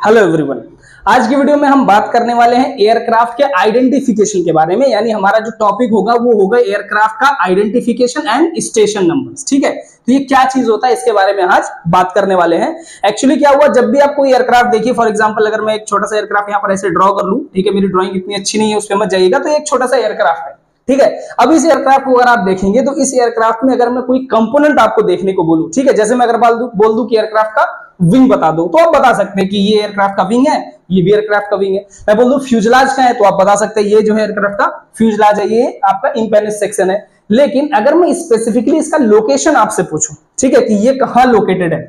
Hello everyone. आज की video में हम बात करने वाले हैं एयरक्राफ्ट के आइडेंटिफिकेशन के बारे में। यानी हमारा जो टॉपिक होगा वो होगा एयरक्राफ्ट का आइडेंटिफिकेशन एंड स्टेशन नंबर्स। ठीक है, तो ये क्या चीज होता है इसके बारे में आज बात करने वाले हैं। एक्चुअली क्या हुआ, जब भी आप कोई एयरक्राफ्ट देखिए, फॉर एग्जांपल अगर मैं एक छोटा सा एयरक्राफ्ट यहाँ पर ऐसे ड्रॉ कर लूं, ठीक है, मेरी ड्राइंग इतनी अच्छी नहीं है, उस पर मत जाइएगा, तो एक छोटा सा एयरक्राफ्ट है। ठीक है, अब इस एयरक्राफ्ट को अगर आप देखेंगे तो इस एयरक्राफ्ट में अगर मैं कोई कंपोनेंट आपको देखने को बोलूं, ठीक है, जैसे मैं अगर बोल दूं कि एयरक्राफ्ट का विंग बता दो, तो आप बता सकते हैं कि ये एयरक्राफ्ट का विंग है, ये भी एयरक्राफ्ट का विंग है। मैं बोल दूं फ्यूजलाज का है, तो आप बता सकते हैं ये जो है एयरक्राफ्ट का फ्यूजलाज है, ये आपका इंपेनिस सेक्शन है। लेकिन अगर मैं स्पेसिफिकली इसका लोकेशन आपसे पूछूं, ठीक है, कि ये कहां लोकेटेड है,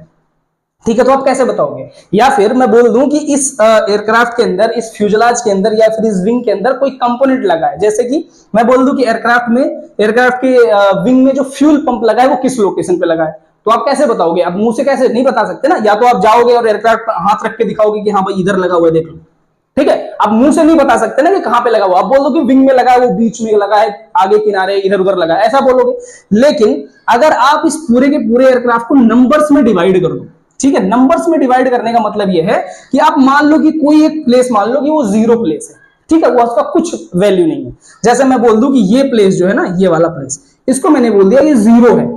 ठीक है, तो आप कैसे बताओगे? या फिर मैं बोल दूं कि इस एयरक्राफ्ट के अंदर, इस फ्यूजलाज के अंदर या फिर इस विंग के अंदर कोई कंपोनेंट लगा है, जैसे कि मैं बोल दूं कि एयरक्राफ्ट के विंग में जो फ्यूल पंप लगा है वो किस लोकेशन पे लगा है, तो आप कैसे बताओगे? आप मुंह से कैसे नहीं बता सकते ना, या तो आप जाओगे और एयरक्राफ्ट हाथ रख के दिखाओगे कि हाँ भाई इधर लगा हुआ है, देख लो। ठीक है, आप मुंह से नहीं बता सकते ना कि कहां पे लगा हुआ, आप बोल दो कि विंग में लगा है, वो बीच में लगा है, आगे किनारे इधर उधर लगा है, ऐसा बोलोगे। लेकिन अगर आप इस पूरे के पूरे एयरक्राफ्ट को नंबर्स में डिवाइड कर दो, ठीक है, नंबर्स में डिवाइड करने का मतलब यह है कि आप मान लो कि कोई एक प्लेस मान लो कि वो 0 प्लेस है, ठीक है, वो उसका कुछ वैल्यू नहीं है। जैसे मैं बोल दूं कि ये प्लेस जो है ना, ये वाला प्लेस, इसको मैंने बोल दिया ये 0 है,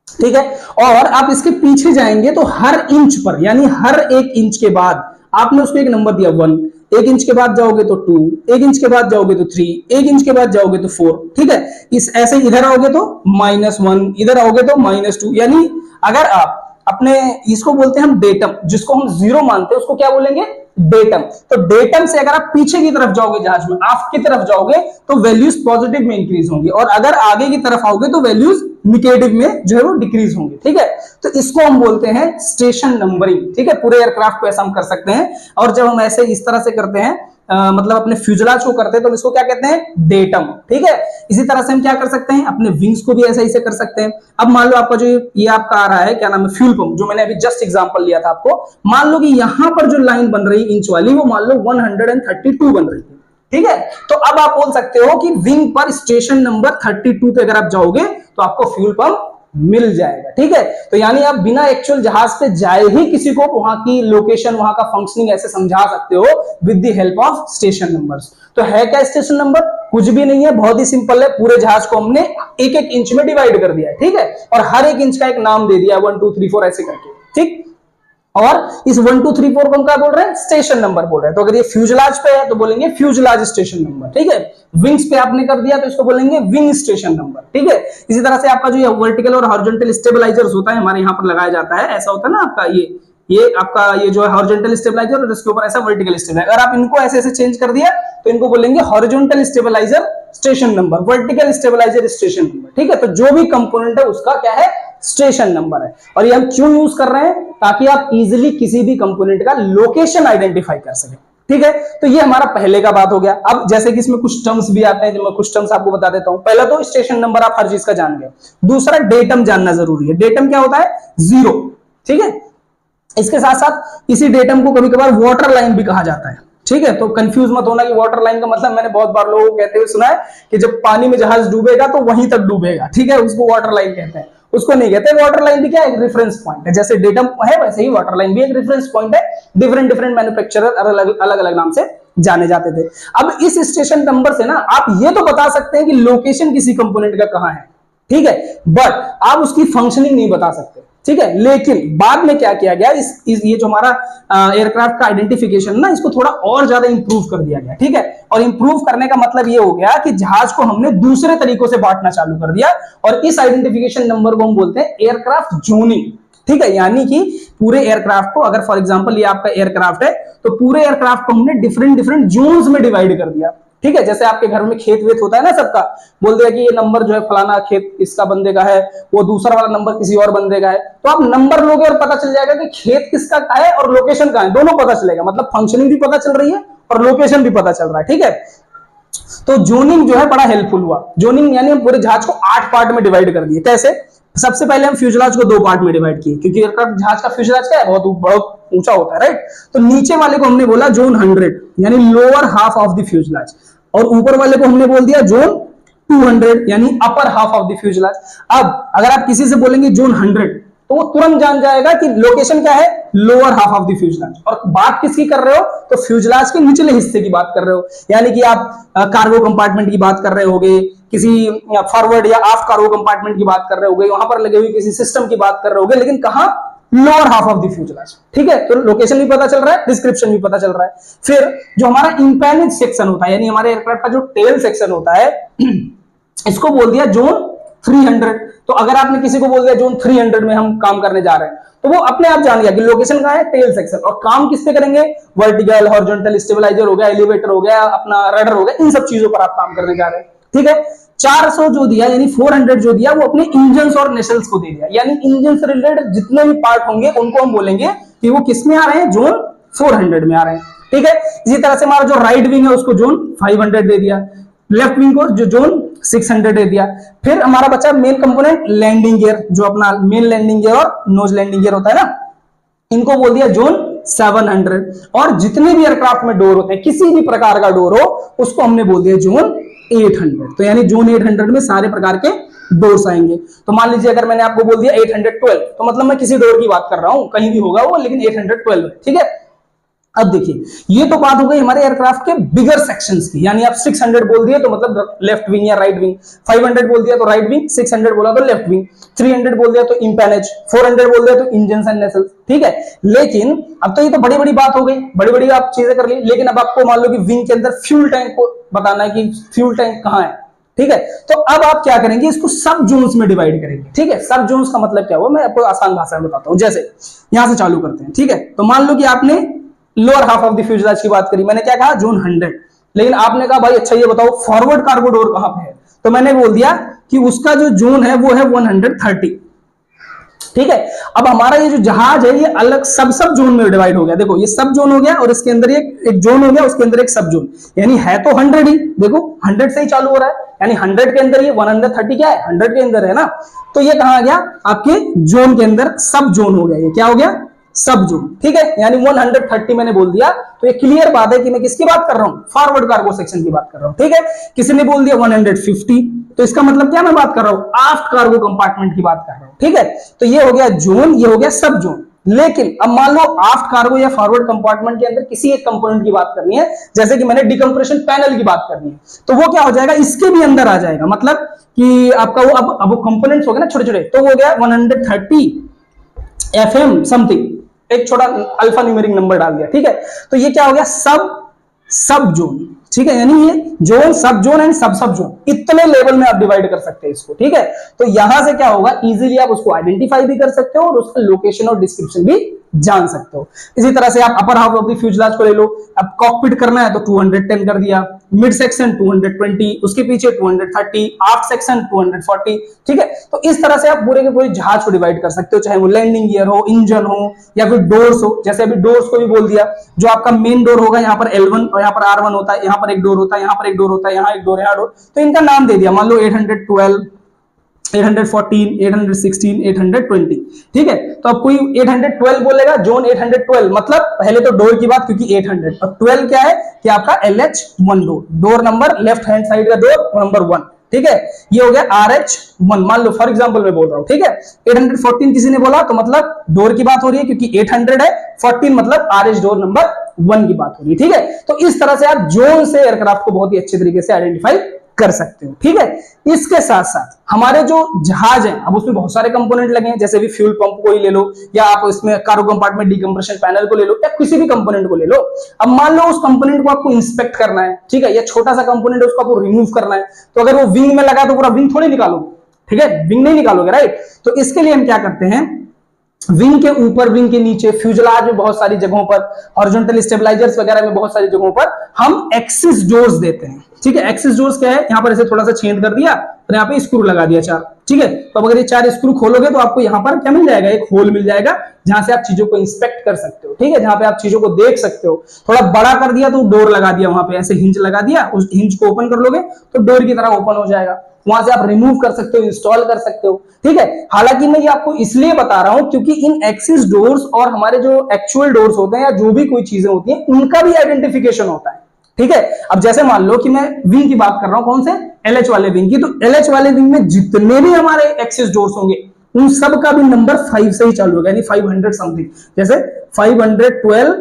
ठीक है। और आप इसके पीछे जाएंगे तो हर इंच पर, यानी हर एक इंच के बाद आपने उसको एक नंबर दिया 1, एक इंच के बाद जाओगे तो 2, एक इंच के बाद जाओगे तो 3, एक इंच के बाद जाओगे तो 4, ठीक है। इस ऐसे इधर आओगे तो -1, इधर आओगे तो -2। यानी अगर आप अपने, इसको बोलते हैं हम डेटम, जिसको हम 0 मानते हैं उसको क्या बोलेंगे? डेटम। तो डेटम से अगर आप पीछे की तरफ जाओगे, जहाज में आप की तरफ जाओगे तो वैल्यूज पॉजिटिव में इंक्रीज होंगी, और अगर आगे की तरफ आओगे तो वैल्यूज निगेटिव में जो है वो डिक्रीज होंगे। ठीक है, तो इसको हम बोलते हैं स्टेशन नंबरिंग। ठीक है, पूरे एयरक्राफ्ट को ऐसा हम कर सकते हैं। और जब हम ऐसे इस तरह से करते हैं, मतलब अपने फ्यूजलाज को करते हैं, तो इसको क्या कहते हैं? डेटम। ठीक है, इसी तरह से हम क्या कर सकते हैं, अपने विंग्स को भी ऐसे ही से कर सकते हैं। अब मान लो आपका जो ये आपका आ रहा है, क्या नाम है, फ्यूल पंप, जो मैंने अभी जस्ट एग्जांपल लिया था आपको, मान लो कि यहां पर जो लाइन बन रही इंच वाली, वो मान लो 132 बन रही है। ठीक है, तो अब आप बोल सकते हो कि विंग पर स्टेशन नंबर 32 पे अगर आप जाओगे तो आपको फ्यूल पंप मिल जाएगा। ठीक है, तो यानी आप बिना एक्चुअल जहाज पे जाए ही किसी को वहां की लोकेशन, वहां का फंक्शनिंग ऐसे समझा सकते हो with the help of station numbers. तो है क्या स्टेशन नंबर? कुछ भी नहीं है, बहुत ही सिंपल है। पूरे जहाज को हमने एक एक इंच में डिवाइड कर दिया है, ठीक है, और हर एक इंच का एक नाम दे दिया, 1 2 3 4 ऐसे करके। ठीक, और इस 1 2 3 4 को हम क्या बोल रहे हैं? स्टेशन नंबर बोल रहे हैं। तो अगर ये फ्यूजलाज पे है तो बोलेंगे फ्यूजलाज स्टेशन नंबर। ठीक है, विंग्स पे आपने कर दिया तो इसको बोलेंगे विंग स्टेशन नंबर। ठीक है, इसी तरह से आपका जो ये वर्टिकल और हॉरिजॉन्टल स्टेबलाइजर्स होता है, हमारे यहाँ पर लगाया जाता है, ऐसा होता है ना आपका ये आपका ये जो है हॉरिजॉन्टल स्टेबलाइजर, और इसके ऊपर ऐसा वर्टिकल स्टेबलाइजर। अगर आप इनको ऐसे ऐसे चेंज कर दिया तो इनको बोलेंगे horizontal stabiliser station number, vertical stabiliser station number. ठीक है, तो जो भी कंपोनेंट है उसका क्या है? स्टेशन नंबर है। और ये हम क्यों यूज कर रहे हैं? ताकि आप इजीली किसी भी कंपोनेंट का लोकेशन आइडेंटिफाई कर सकें। ठीक है, तो ये हमारा पहले का बात हो गया। अब जैसे कि इसमें कुछ टर्म्स भी आते हैं, जो मैं कुछ टर्म्स आपको बता देता हूं। पहला तो स्टेशन नंबर आप हर चीज का जान गए। दूसरा डेटम जानना जरूरी है। डेटम क्या होता है? 0। ठीक है, इसके साथ साथ इसी डेटम को कभी कभार वाटर लाइन भी कहा जाता है। ठीक है, तो कंफ्यूज मत होना कि वाटर लाइन का मतलब, मैंने बहुत बार लोगों को कहते हुए सुना है कि जब पानी में जहाज डूबेगा तो वहीं तक डूबेगा। ठीक है, उसको वाटर लाइन कहते हैं, उसको नहीं कहते। वाटर लाइन भी क्या है? एक रेफरेंस पॉइंट है। जैसे डेटम है वैसे ही वाटर लाइन भी एक रेफरेंस पॉइंट है। डिफरेंट मैन्युफैक्चरर अलग अलग नाम से जाने जाते थे। अब इस स्टेशन नंबर से ना आप ये तो बता सकते हैं कि लोकेशन किसी कंपोनेंट का कहां है, ठीक है, बट आप उसकी फंक्शनिंग नहीं बता सकते। ठीक है, लेकिन बाद में क्या किया गया, ये जो हमारा एयरक्राफ्ट का आइडेंटिफिकेशन ना, इसको थोड़ा और ज्यादा इंप्रूव कर दिया गया। ठीक है, और इंप्रूव करने का मतलब ये हो गया कि जहाज को हमने दूसरे तरीकों से बांटना चालू कर दिया, और इस आइडेंटिफिकेशन नंबर को हम बोलते हैं एयरक्राफ्ट जोनिंग। ठीक है, यानी कि पूरे एयरक्राफ्ट को, अगर फॉर एग्जांपल ये आपका एयरक्राफ्ट है, तो पूरे एयरक्राफ्ट को हमने डिफरेंट जोन्स में डिवाइड कर दिया। ठीक है, जैसे आपके घर में खेत वेत होता है ना सबका, बोल दिया कि ये नंबर जो है फलाना खेत इसका बंदे का है, वो दूसरा वाला नंबर किसी और बंदे का है, तो आप नंबर लोगे और पता चल जाएगा कि खेत किसका है और लोकेशन कहां है, दोनों पता चलेगा। मतलब फंक्शनिंग भी पता चल रही है और लोकेशन भी पता चल रहा है। ठीक है, तो जोनिंग जो है बड़ा हेल्पफुल हुआ। जोनिंग यानी हम पूरे जहाज को 8 पार्ट में डिवाइड कर दिए। कैसे? सबसे पहले हम फ्यूजलाज को 2 पार्ट में डिवाइड किए, क्योंकि एयरक्राफ्ट जहाज का फ्यूजलाज क्या है? बहुत ऊंचा होता है, राइट। तो नीचे वाले को हमने बोला जोन 100, यानी lower half of the fuselage, और ऊपर वाले को हमने बोल दिया जोन 200, यानी upper half of the fuselage. अब अगर आप किसी से बोलेंगे जोन 100, तो वो तुरंत जान जाएगा कि लोकेशन क्या है, lower half of the fuselage. और बात किसकी कर रहे हो, तो फ्यूजलाज के निचले हिस्से की बात कर रहे हो, यानी कि आप कार्गो कंपार्टमेंट की बात कर रहे होगे, किसी फॉरवर्ड या आफ्ट कार्गो कंपार्टमेंट की बात कर रहे होगे, वहां पर लगे हुए किसी सिस्टम की बात कर रहे होगे, लेकिन कहां, lower half of the fuselage. ठीक है, तो लोकेशन भी पता चल रहा है, डिस्क्रिप्शन भी पता चल रहा है। फिर जो हमारा इंपैनेज सेक्शन होता है, यानी हमारे एयरक्राफ्ट का जो टेल सेक्शन होता है, इसको बोल दिया जोन 300। तो अगर आपने किसी को बोल दिया जोन 300 में हम काम करने जा रहे हैं, तो वो अपने आप जान गया कि लोकेशन कहां है, टेल सेक्शन। और काम किस पे करेंगे, वर्टिकल, हॉरिजॉन्टल, स्टेबलाइजर हो गया, एलिवेटर हो गया, अपना रडर हो गया, इन सब चीजों पर आप काम करने जा रहे हैं। ठीक है, 400 जो दिया यानी 400 जो दिया, वो अपने इंजन और नेशल्स को दे दिया, यानी इंजन से रिलेटेड जितने भी पार्ट होंगे उनको हम बोलेंगे कि वो किस में आ रहे हैं, जोन 400 में आ रहे हैं। ठीक है, इसी तरह से हमारा जो राइट विंग है उसको जोन 500 दे दिया, लेफ्ट विंग को जो जोन 600 दे दिया। फिर हमारा बचा मेन कंपोनेंट लैंडिंग गियर, जो अपना मेन लैंडिंग गियर और नोज लैंडिंग गियर होता है ना, इनको बोल दिया जोन 700। और जितने भी एयरक्राफ्ट में डोर होते हैं, किसी भी प्रकार का डोर हो, उसको हमने बोल दिया जोन 800। तो यानी जोन 800 में सारे प्रकार के डोर्स आएंगे। तो मान लीजिए अगर मैंने आपको बोल दिया 812, तो मतलब मैं किसी डोर की बात कर रहा हूं, कहीं भी होगा वो, लेकिन 812 है। ठीक है, अब देखिए, ये तो बात हो गई हमारे एयरक्राफ्ट के बिगर सेक्शंस की, यानी आप 600 बोल दिए तो मतलब लेफ्ट विंग या राइट विंग, 500 बोल दिया तो राइट विंग, 600 बोला तो लेफ्ट विंग, 300 बोल दिया तो इंपैनेज, 400 बोल दिया तो इंजन एंड नेसल्स। ठीक है, लेकिन अब तो ये तो बड़ी बड़ी बात हो गई, बड़ी बड़ी आप चीजें कर ली, लेकिन अब आपको मान लो कि विंग के अंदर फ्यूल टैंक को बताना है कि फ्यूल टैंक कहां है। ठीक है, तो अब आप क्या करेंगे, इसको सब जोन्स में डिवाइड करेंगे। ठीक है, सब जोन्स का मतलब क्या हुआ, मैं आपको आसान भाषा में बताता हूं। जैसे यहां से चालू करते हैं। ठीक है, तो मान लो कि आपने lower half of the fuselage की बात करी, मैंने क्या कहा, जोन 100, लेकिन आपने कहा भाई अच्छा ये बताओ फॉरवर्ड कार्गो डोर कहां पे है, तो मैंने बोल दिया कि उसका जो जोन है वो है 130। ठीक है, अब हमारा ये जो जहाज है ये अलग सब जोन में डिवाइड हो गया। देखो ये सब जोन हो गया और इसके अंदर एक जोन हो गया, उसके अंदर एक सब जोन, यानी है तो 100 ही, देखो 100 से ही चालू हो रहा है, यानी 100 के अंदर ये 130 क्या है, 100 के अंदर है ना। तो ये कहां गया, आपके जोन के अंदर सब जोन हो गया, ये क्या हो गया, सब जोन। ठीक है, यानी 130 मैंने बोल दिया, तो ये क्लियर बात है कि मैं किसकी बात कर रहा हूं, फॉरवर्ड कार्गो सेक्शन की बात कर रहा हूं। ठीक है, किसी ने बोल दिया 150, तो इसका मतलब क्या मैं बात कर रहा हूं, आफ्ट कार्गो कंपार्टमेंट की बात कर रहा हूं। ठीक है, तो ये हो गया जोन, ये हो गया सब जोन। लेकिन अब मान लो आफ्ट कार्गो या फॉरवर्ड कंपार्टमेंट के अंदर किसी एक कंपोनेंट की बात करनी है, जैसे कि मैंने डिकम्प्रेशन पैनल की बात करनी है, तो वो क्या हो जाएगा, इसके भी अंदर आ जाएगा। मतलब कि आपका वो अब वो कंपोनेंट्स हो गए ना छोटे छोटे, तो वो हो गया 130 FM समथिंग, एक छोटा अल्फा न्यूमेरिक नंबर डाल दिया। ठीक है, तो ये क्या हो गया, सब जोन। ठीक है, यानी ये जोन, सब जोन एंड सब जोन, इतने लेवल में आप डिवाइड कर सकते हैं इसको। ठीक है, तो यहां से क्या होगा, इजीली आप उसको आइडेंटिफाई भी कर सकते हो और उसका लोकेशन और डिस्क्रिप्शन भी जान सकते हो। इसी तरह से आप upper half of the fuselage को ले लो, अब कॉकपिट करना है तो 210 कर दिया, मिड सेक्शन 220, उसके पीछे 230, आफ्ट सेक्शन 240। ठीक है, तो इस तरह से आप पूरे के पूरे जहाज को डिवाइड कर सकते हो, चाहे वो लैंडिंग गियर हो, इंजन हो, या फिर डोर्स हो। जैसे अभी डोर्स को भी बोल दिया, जो आपका मेन डोर होगा यहाँ पर L1 और यहाँ पर R1 होता है, यहाँ पर एक डोर होता है, यहाँ पर एक डोर होता है, यहाँ एक डोर, यहाँ डोर, तो इनका नाम दे दिया, मान लो 812, 814, 816, 820। ठीक है, तो अब कोई 812 बोलेगा, जोन 812, मतलब पहले तो डोर की बात, क्योंकि 800, और 12 क्या है कि आपका LH1 door number, left hand side का डोर नंबर 1। ठीक है, ये हो गया RH1, मान लो फॉर एग्जांपल मैं बोल रहा हूं। ठीक है, 814 किसी ने बोला तो मतलब डोर की बात हो रही है, क्योंकि 800 है, 14 मतलब RH डोर नंबर 1 की बात हो रही है। ठीक है, तो इस तरह से आप जोन से एयरक्राफ्ट को बहुत ही अच्छे तरीके से आइडेंटिफाई कर सकते हो। ठीक है, इसके साथ साथ हमारे जो जहाज है, अब उसमें बहुत सारे कंपोनेंट लगे हैं, जैसे भी फ्यूल पंप को ही ले लो, या आप इसमें कार्गो कंपार्टमेंट डिकम्प्रेशन पैनल को ले लो, या किसी भी कंपोनेंट को ले लो। अब मान लो उस कंपोनेंट को आपको इंस्पेक्ट करना है, ठीक है, या छोटा सा कंपोनेंट है उसको आपको रिमूव करना है, तो अगर वो विंग में लगा तो पूरा विंग थोड़ी निकालोगे। ठीक है, विंग नहीं निकालोगे, राइट। तो इसके लिए हम क्या करते हैं, विंग के ऊपर, विंग के नीचे, फ्यूजलाज में बहुत सारी जगहों पर, हॉरिजॉन्टल स्टेबलाइजर्स वगैरह में बहुत सारी जगहों पर हम एक्सिस डोर्स देते हैं। ठीक है, एक्सिस डोर्स क्या है, यहाँ पर ऐसे थोड़ा सा छेद कर दिया और यहाँ पे स्क्रू लगा दिया 4। ठीक है, तो अगर ये 4 स्क्रू खोलोगे तो आपको यहाँ पर क्या मिल जाएगा, एक होल मिल जाएगा, जहां से आप चीजों को इंस्पेक्ट कर सकते हो। ठीक है, जहां पे आप चीजों को देख सकते हो। थोड़ा बड़ा कर दिया तो डोर लगा दिया, वहां पे ऐसे हिंज लगा दिया, उस हिंज को ओपन कर लोगे तो डोर की तरह ओपन हो जाएगा, वहां से आप रिमूव कर सकते हो, इंस्टॉल कर सकते हो। ठीक है, हालांकि मैं ये आपको इसलिए बता रहा हूं क्योंकि इन एक्सिस डोर्स और हमारे जो एक्चुअल डोर्स होते हैं, या जो भी कोई चीजें होती हैं, उनका भी आइडेंटिफिकेशन होता है। ठीक है, अब जैसे मान लो कि मैं विंग की बात कर रहा हूं, कौन से, LH वाले विंग की, तो LH वाले विंग में जितने भी हमारे एक्सिस डोर्स होंगे उन सब का भी नंबर 5 से ही चालू होगा, यानी 500 समथिंग, जैसे 512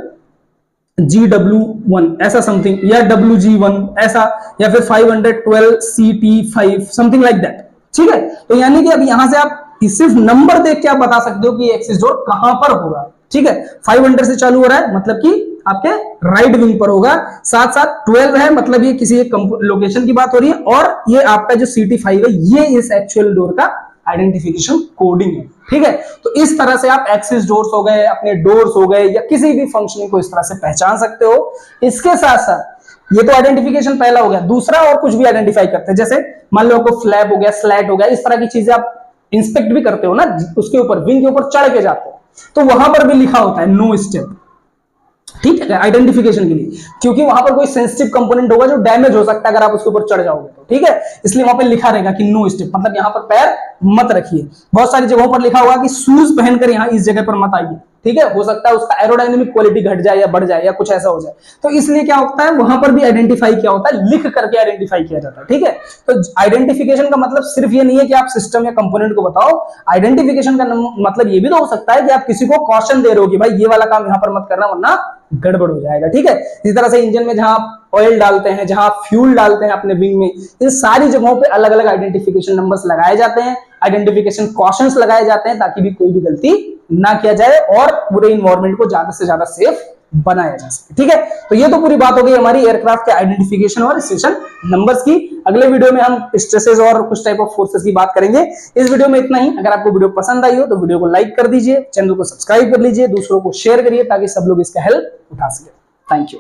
GW1 ऐसा समथिंग, या WG1 ऐसा, या फिर 512 CT5 समथिंग लाइक दैट। ठीक है, तो यानी कि अब यहां से आप सिर्फ नंबर देख के आप बता सकते हो कि एक्सिस डोर कहां पर होगा। ठीक है, 500 से चालू हो रहा है मतलब कि आपके राइट विंग पर होगा, साथ साथ 12 है मतलब ये किसी एक लोकेशन की बात हो रही है, और ये आपका जो CT5 है ये इस एक्चुअल डोर का आइडेंटिफिकेशन कोडिंग है। ठीक है, तो इस तरह से आप एक्सेस डोर्स हो गए, अपने डोर्स हो गए, या किसी भी फंक्शनिंग को इस तरह से पहचान सकते हो। इसके साथ साथ ये तो आइडेंटिफिकेशन पहला हो गया, दूसरा और कुछ भी आइडेंटिफाई करते हैं, जैसे मान लो आपको फ्लैप हो गया, स्लैट हो गया, इस तरह की चीजें आप इंस्पेक्ट भी करते हो ना, उसके ऊपर विंग के ऊपर चढ़ के जाते हो, तो वहां पर भी लिखा होता है नो स्टेप। ठीक है, आइडेंटिफिकेशन के लिए, क्योंकि वहां पर कोई सेंसिटिव कंपोनेंट होगा जो डैमेज हो सकता है अगर आप उसके ऊपर चढ़ जाओगे तो। ठीक है, इसलिए वहां पर लिखा रहेगा कि नो स्टेप, मतलब यहां पर पैर मत रखिए। बहुत सारी जगहों पर लिखा होगा कि शूज पहनकर यहां इस जगह पर मत आइए। ठीक है, हो सकता है उसका एरोडायनेमिक क्वालिटी घट जाए या बढ़ जाए या कुछ ऐसा हो जाए, तो इसलिए क्या होता है वहां पर भी आइडेंटिफाई किया होता है, लिख करके आइडेंटिफाई किया जाता है। ठीक है, तो आइडेंटिफिकेशन का मतलब सिर्फ ये नहीं है कि आप सिस्टम या कंपोनेंट को बताओ, आइडेंटिफिकेशन का मतलब ये भी तो हो सकता है कि आप किसी को कॉशन दे रहे हो कि भाई ये वाला काम यहां पर मत करना वरना गड़बड़ हो जाएगा। ठीक है, इसी तरह से इंजन में जहां ऑयल डालते हैं, जहां फ्यूल डालते हैं अपने विंग में, इन सारी जगहों पे अलग अलग आइडेंटिफिकेशन नंबर्स लगाए जाते हैं, आइडेंटिफिकेशन कॉशंस लगाए जाते हैं, ताकि भी कोई भी गलती ना किया जाए और पूरे इन्वायरमेंट को ज्यादा से ज्यादा सेफ बनाया जा सके। ठीक है, तो ये तो पूरी बात हो गई हमारी एयरक्राफ्ट के आइडेंटिफिकेशन और स्टेशन नंबर्स की। अगले वीडियो में हम स्ट्रेसेस और कुछ टाइप ऑफ फोर्सेस की बात करेंगे। इस वीडियो में इतना ही। अगर आपको वीडियो पसंद आई हो तो वीडियो को लाइक कर दीजिए, चैनल को सब्सक्राइब कर लीजिए, दूसरों को शेयर करिए ताकि सब लोग इसका हेल्प उठा सके। Thank you.